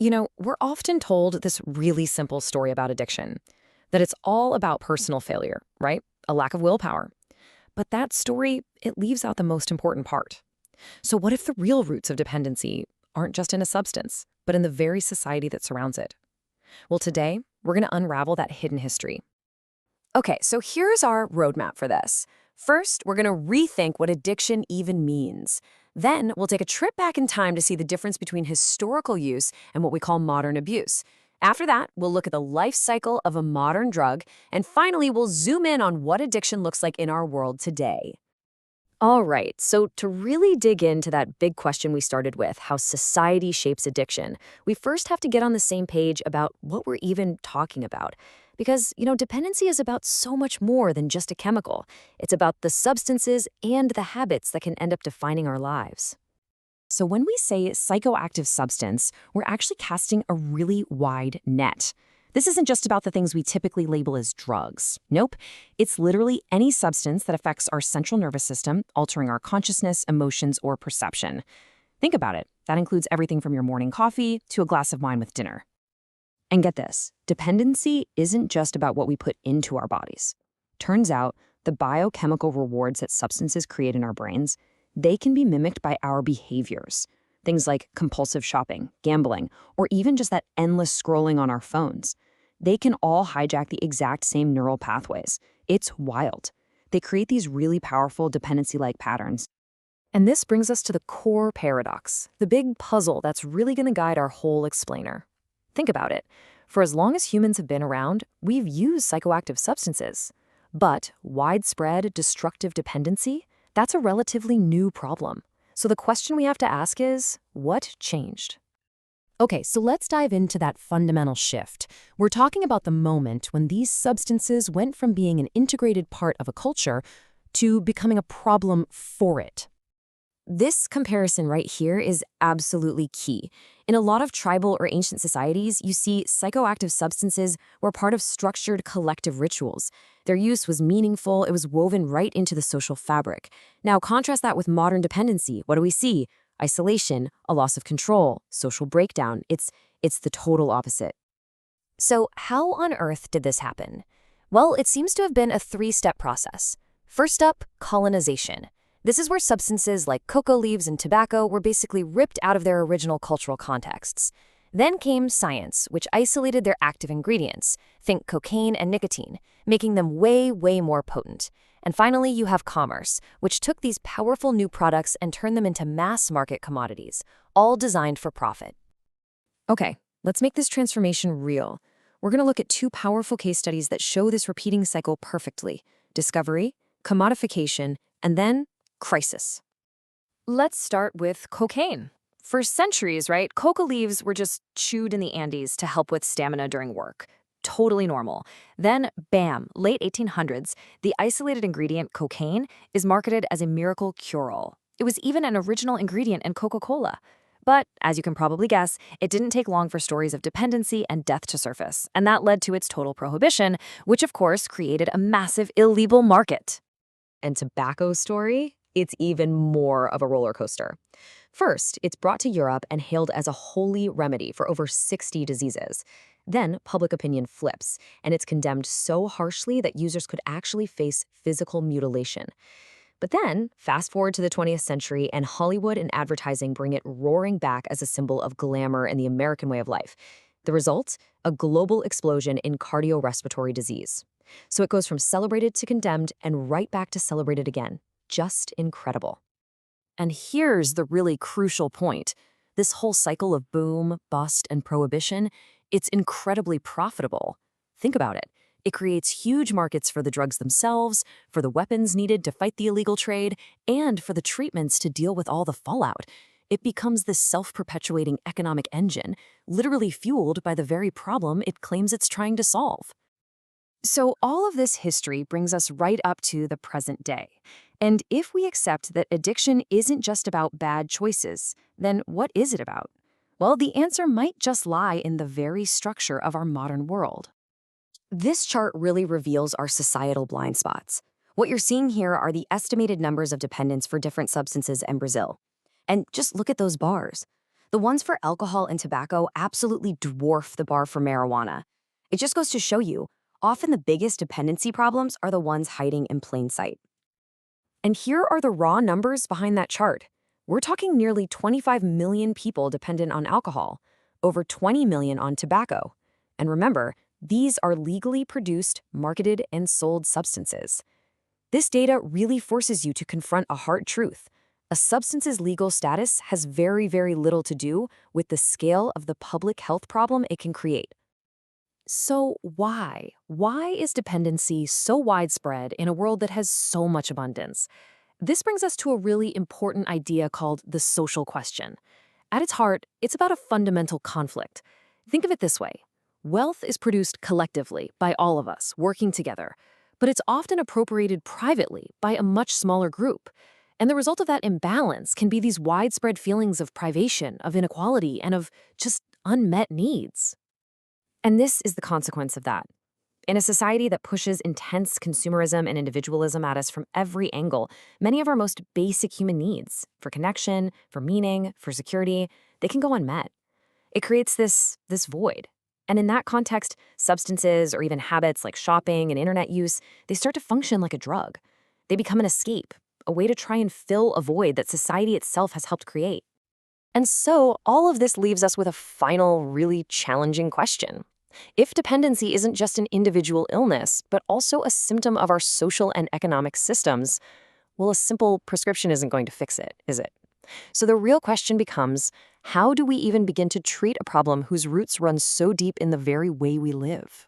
We're often told this really simple story about addiction, that it's all about personal failure, right? A lack of willpower. But that story, it leaves out the most important part. So what if the real roots of dependency aren't just in a substance, but in the very society that surrounds it? Well, today, we're going to unravel that hidden history. Okay, so here's our roadmap for this. First, we're going to rethink what addiction even means. Then, we'll take a trip back in time to see the difference between historical use and what we call modern abuse. After that, we'll look at the life cycle of a modern drug. And finally, we'll zoom in on what addiction looks like in our world today. All right, so to really dig into that big question we started with, how society shapes addiction, we first have to get on the same page about what we're even talking about. Because, dependency is about so much more than just a chemical. It's about the substances and the habits that can end up defining our lives. So when we say psychoactive substance, we're actually casting a really wide net. This isn't just about the things we typically label as drugs. Nope. It's literally any substance that affects our central nervous system, altering our consciousness, emotions, or perception. Think about it. That includes everything from your morning coffee to a glass of wine with dinner. And get this, dependency isn't just about what we put into our bodies. Turns out, the biochemical rewards that substances create in our brains, they can be mimicked by our behaviors. Things like compulsive shopping, gambling, or even just that endless scrolling on our phones. They can all hijack the exact same neural pathways. It's wild. They create these really powerful dependency-like patterns. And this brings us to the core paradox, the big puzzle that's really going to guide our whole explainer. Think about it. For as long as humans have been around, we've used psychoactive substances. But widespread destructive dependency, that's a relatively new problem. So the question we have to ask is, what changed? Okay, so let's dive into that fundamental shift. We're talking about the moment when these substances went from being an integrated part of a culture to becoming a problem for it. This comparison right here is absolutely key. In a lot of tribal or ancient societies, you see psychoactive substances were part of structured collective rituals. Their use was meaningful, it was woven right into the social fabric. Now contrast that with modern dependency. What do we see? Isolation, a loss of control, social breakdown. It's the total opposite. So how on earth did this happen? Well, it seems to have been a three-step process. First up, colonization. This is where substances like cocoa leaves and tobacco were basically ripped out of their original cultural contexts. Then came science, which isolated their active ingredients, think cocaine and nicotine, making them way, way more potent. And finally, you have commerce, which took these powerful new products and turned them into mass-market commodities, all designed for profit. Okay, let's make this transformation real. We're going to look at two powerful case studies that show this repeating cycle perfectly: discovery, commodification, and then crisis. Let's start with cocaine. For centuries, right, coca leaves were just chewed in the Andes to help with stamina during work. Totally normal. Then, bam, late 1800s, the isolated ingredient cocaine is marketed as a miracle cure-all. It was even an original ingredient in Coca-Cola. But, as you can probably guess, it didn't take long for stories of dependency and death to surface, and that led to its total prohibition, which of course created a massive illegal market. And tobacco's story? It's even more of a roller coaster. First, it's brought to Europe and hailed as a holy remedy for over 60 diseases. Then, public opinion flips, and it's condemned so harshly that users could actually face physical mutilation. But then, fast forward to the 20th century, and Hollywood and advertising bring it roaring back as a symbol of glamour and the American way of life. The result? A global explosion in cardiorespiratory disease. So it goes from celebrated to condemned and right back to celebrated again. Just incredible. And here's the really crucial point. This whole cycle of boom, bust, and prohibition, it's incredibly profitable. Think about it. It creates huge markets for the drugs themselves, for the weapons needed to fight the illegal trade, and for the treatments to deal with all the fallout. It becomes this self-perpetuating economic engine, literally fueled by the very problem it claims it's trying to solve. So all of this history brings us right up to the present day. And if we accept that addiction isn't just about bad choices, then what is it about? Well, the answer might just lie in the very structure of our modern world. This chart really reveals our societal blind spots. What you're seeing here are the estimated numbers of dependents for different substances in Brazil. And just look at those bars. The ones for alcohol and tobacco absolutely dwarf the bar for marijuana. It just goes to show you, often the biggest dependency problems are the ones hiding in plain sight. And here are the raw numbers behind that chart. We're talking nearly 25 million people dependent on alcohol, over 20 million on tobacco. And remember, these are legally produced, marketed, and sold substances. This data really forces you to confront a hard truth. A substance's legal status has very, very little to do with the scale of the public health problem it can create. So why? Why is dependency so widespread in a world that has so much abundance? This brings us to a really important idea called the social question. At its heart, it's about a fundamental conflict. Think of it this way. Wealth is produced collectively by all of us, working together, but it's often appropriated privately by a much smaller group. And the result of that imbalance can be these widespread feelings of privation, of inequality, and of just unmet needs. And this is the consequence of that. In a society that pushes intense consumerism and individualism at us from every angle, many of our most basic human needs, for connection, for meaning, for security, they can go unmet. It creates this void. And in that context, substances or even habits like shopping and internet use, they start to function like a drug. They become an escape, a way to try and fill a void that society itself has helped create. And so all of this leaves us with a final, really challenging question. If dependency isn't just an individual illness, but also a symptom of our social and economic systems, well, a simple prescription isn't going to fix it, is it? So the real question becomes, how do we even begin to treat a problem whose roots run so deep in the very way we live?